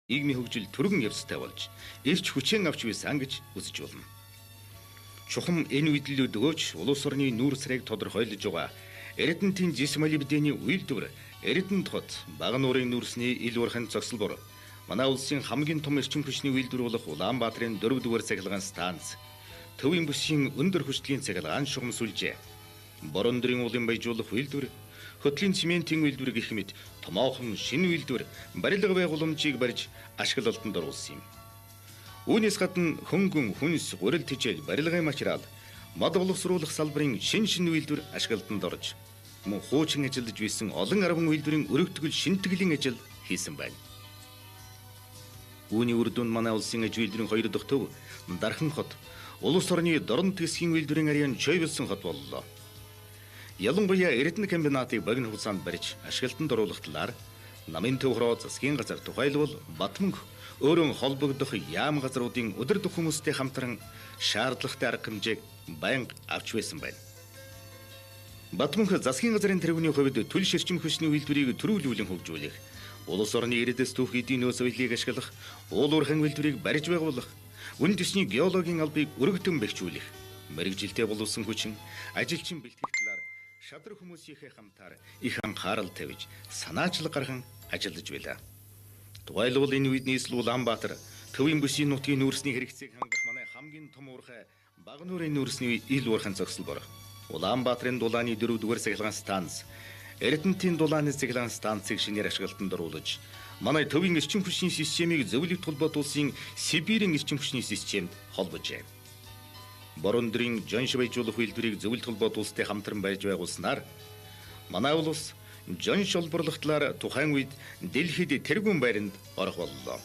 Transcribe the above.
нийгмийн хөгжил түргэн явцтай болж эрч хүчээр авч байсан гэж үзэж болно. Чухам энэ үйдлүүд өгөөч улс орны нүүр царайг тодорхойлж байгаа Эрдэнэтийн Зисмалибдéний үйлдвэр Эрдэнэт хот бага нуурын нүүрсний ил урхан цогцлбор манай улсын хамгийн том эрчим хүчний үйлдвэр болох Улаанбаатарын 4-р цахилгаан станц төвийн бүсийн өндөр хүчлийн цахилгаан шугам сүлжээ борон дөрийн уулын баяжуулах үйлдвэр хөтлийн цементийн үйлдвэр гэх мэт томоохон шинэ үйлдвэр барилга байгууламжийг барьж ашиглалтанд оруулсан юм. Үүнээс гадна хөнгөн хүнс гурил тижэл барилгын материал мод боловсруулах салбарын шинэ үйлдвэр ашиглалтанд орж мөн хуучин ажиллаж байсан олон арван үйлдвэрийн өргөтгөл шинтгэлийн ажил хийсэн байна. Үүний үр дүнд манай улсын аж үйлдвэрийн 2 дахь төв Дархан хот улс орны дорн тэсгийн үйлдвэрийн арьяан Чойвэлсэн хот боллоо. Ялангуяа Эрдэнэ комбинатыг богино хугацаанд барьж ашиглалтанд оруулах талаар намын төв хороо засгийн газар тухайлбал Батмөнх өөрөөр холбогдох яам газруудын удирдах хүмүүстэй хамтран шаардлагатай арга хэмжээг байнга авч байсан байна. Батмөнх засгийн газрын тэргүүний хувьд төлш эрчим хүчний үйлдвэрийг төрүүлүүлэн хөгжүүлэх, улс орны ирээдүйс түүх эдийн нөөц соёлыг ашиглах, уул уурхайн үйлдвэрийг барьж байгуулах, үн төсний геологийн албыг өргөтөн бэхжүүлэх, мэрэгжилтэй боловсон хүчин, ажилчин бэлтгэх талаар шадар хүмүүсийнхээ хамтаар их анхаарал тавьж санаачлаг гарган ажиллаж байлаа. Тухайлбал энэ үед нийслэл Улаанбаатар төвийн бүсийн нутгийн нүүрсний хэрэгцээг хангах манай хамгийн том уурхай бага нуурын нүүрсний ил уурхайн цогцлбор Улаанбаатарын дулааны 4-р цахилгаан станц Эрдэнэтийн дулааны цахилгаан станцыг шинээр ашиглалтанд оруулж манай төвийн эрчим хүчний системийг зөвлөлт холбоотуулсан Сибирийн эрчим хүчний системд холбожээ. Борон дөрийн жонш баяжуулах үйлдвэрийг зөвлөлт холбоотуулстай хамтран барьж байгуулснаар манай улс жонш олборлох талаар тухайн үед дэлхийд тэргүүн байранд орох боллоо.